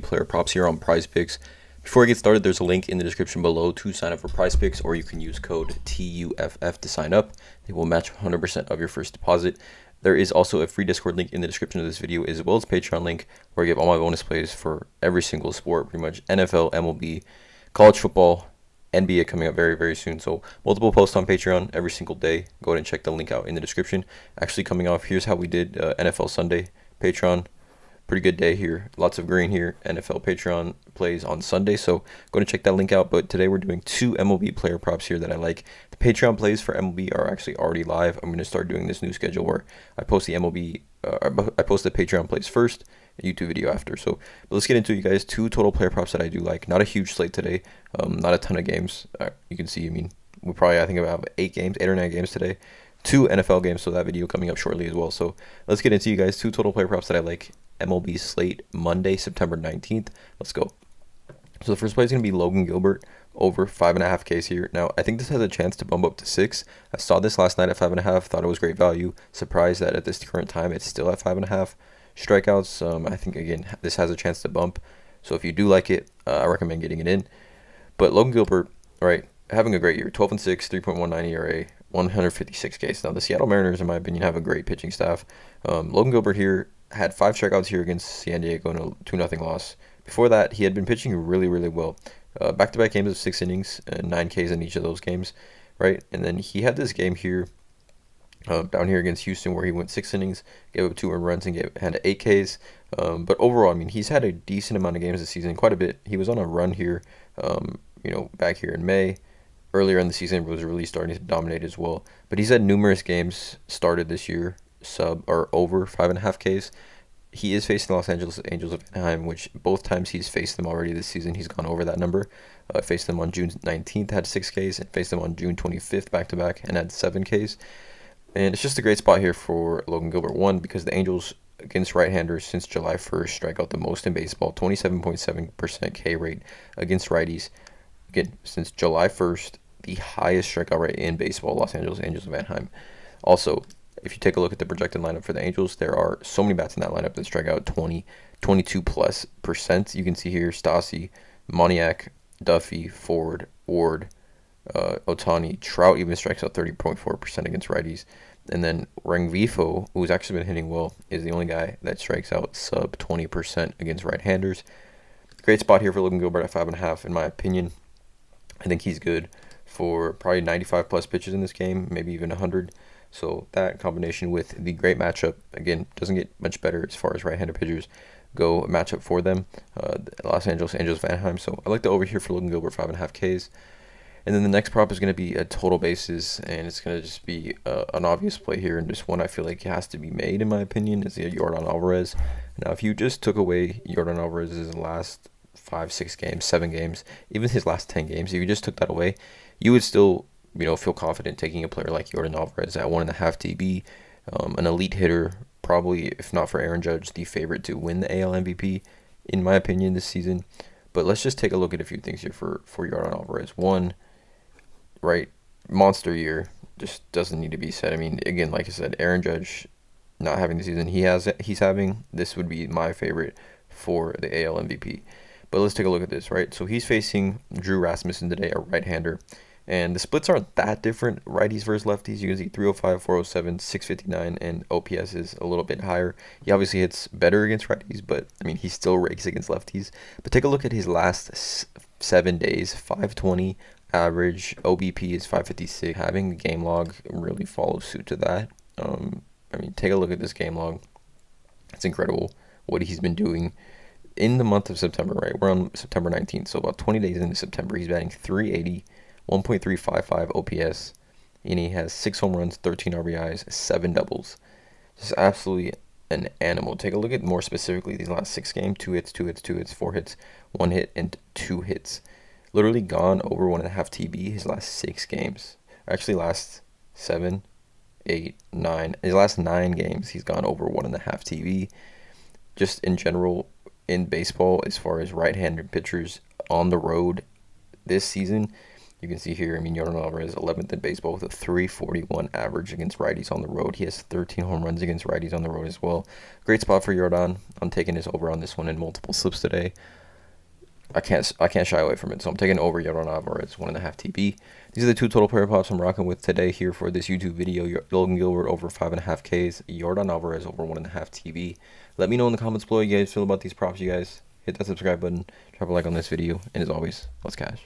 player props here on PrizePicks. Before I get started, there's a link in the description below to sign up for PrizePicks, or you can use code TUFF to sign up. They will match 100% of your first deposit. There is also a free Discord link in the description of this video, as well as a Patreon link where I give all my bonus plays for every single sport, pretty much NFL, MLB, college football, NBA coming up very, very soon. So multiple posts on Patreon every single day. Go ahead and check the link out in the description. Actually, coming off, here's how we did NFL Sunday Patreon. Pretty good day here. Lots of green here. NFL Patreon plays on Sunday, so go and check that link out. But today we're doing two MLB player props here that I like. The Patreon plays for MLB are actually already live. I'm going to start doing this new schedule where I post the MLB, I post the Patreon plays first, a YouTube video after. So but let's get into it, you guys. Two total player props that I do like. Not a huge slate today. Not a ton of games. You can see, I mean, I think we have 8 or 9 games today. 2 NFL games, so that video coming up shortly as well. So let's get into, you guys, two total player props that I like. MLB slate Monday, September 19th. Let's go. So the first play is going to be Logan Gilbert over 5.5 Ks here. Now, I think this has a chance to bump up to 6. I saw this last night at 5.5. Thought it was great value. Surprised that at this current time it's still at 5.5 strikeouts. I think, again, this has a chance to bump. So if you do like it, I recommend getting it in. But Logan Gilbert, right, having a great year. 12-6, 3.19 ERA, 156 Ks. Now, the Seattle Mariners, in my opinion, have a great pitching staff. Logan Gilbert here had 5 strikeouts here against San Diego in a 2-0 loss. Before that, he had been pitching really, really well. Back-to-back games of 6 innings and 9 Ks in each of those games, right? And then he had this game here, down here against Houston, where he went 6 innings, gave up 2 earned runs, and had 8 Ks. But overall, I mean, he's had a decent amount of games this season, quite a bit. He was on a run here, back here in May. Earlier in the season, was really starting to dominate as well. But he's had numerous games started this year, sub or over 5.5 Ks. He is facing the Los Angeles Angels of Anaheim, which both times he's faced them already this season, he's gone over that number. Faced them on June 19th, had 6 Ks, and faced them on June 25th back-to-back and had 7 Ks. And it's just a great spot here for Logan Gilbert. One, because the Angels against right-handers since July 1st strike out the most in baseball, 27.7% K rate against righties. Again, since July 1st, the highest strikeout rate in baseball, Los Angeles Angels of Anaheim. Also, if you take a look at the projected lineup for the Angels, there are so many bats in that lineup that strike out 22+%. You can see here Stassi, Moniak, Duffy, Ford, Ward, Otani. Trout even strikes out 30.4% against righties. And then Rengifo, who's actually been hitting well, is the only guy that strikes out sub 20% against right-handers. Great spot here for Logan Gilbert at 5.5, in my opinion. I think he's good for probably 95+ pitches in this game, maybe even 100. So that combination with the great matchup, again, doesn't get much better as far as right-handed pitchers go, a matchup for them, Los Angeles Angels of Anaheim. So I like the over here for Logan Gilbert, 5.5 Ks. And then the next prop is going to be a total bases, and it's going to just be an obvious play here, and just one I feel like has to be made, in my opinion, is the Yordan Alvarez. Now, if you just took away Yordan Alvarez's last 5, 6 games, 7 games, even his last 10 games, if you just took that away, you would still, feel confident taking a player like Yordan Alvarez at 1.5 TB, an elite hitter, probably, if not for Aaron Judge, the favorite to win the AL MVP, in my opinion, this season. But let's just take a look at a few things here for Yordan Alvarez. One, right, monster year, just doesn't need to be said. I mean, again, like I said, Aaron Judge not having the season he's having, this would be my favorite for the AL MVP. But let's take a look at this, right? So he's facing Drew Rasmussen today, a right-hander. And the splits aren't that different, righties versus lefties. You can see 305, 407, 659, and OPS is a little bit higher. He obviously hits better against righties, but, I mean, he still rakes against lefties. But take a look at his last 7 days, 520 average, OBP is 556. Having the game log really follows suit to that. Take a look at this game log. It's incredible what he's been doing in the month of September, right? We're on September 19th, so about 20 days into September, he's batting 380, 1.355 OPS, and he has 6 home runs, 13 RBIs, 7 doubles. Just absolutely an animal. Take a look at more specifically these last 6 games: 2 hits, 2 hits, 2 hits, 4 hits, 1 hit, and 2 hits. Literally gone over 1.5 TB his last 6 games. Actually, last 7, 8, 9. His last 9 games, he's gone over 1.5 TB. Just in general, in baseball, as far as right-handed pitchers on the road this season, You can see here, I mean, Yordan Alvarez, 11th in baseball with a 341 average against righties on the road. He has 13 home runs against righties on the road as well. Great spot for Yordan. I'm taking his over on this one in multiple slips today. I can't shy away from it, so I'm taking over Yordan Alvarez, 1.5 TB. These are the two total player props I'm rocking with today here for this YouTube video. Logan Gilbert over 5.5 Ks, Yordan Alvarez over 1.5 TB. Let me know in the comments below how you guys feel about these props, you guys. Hit that subscribe button, drop a like on this video, and as always, let's cash.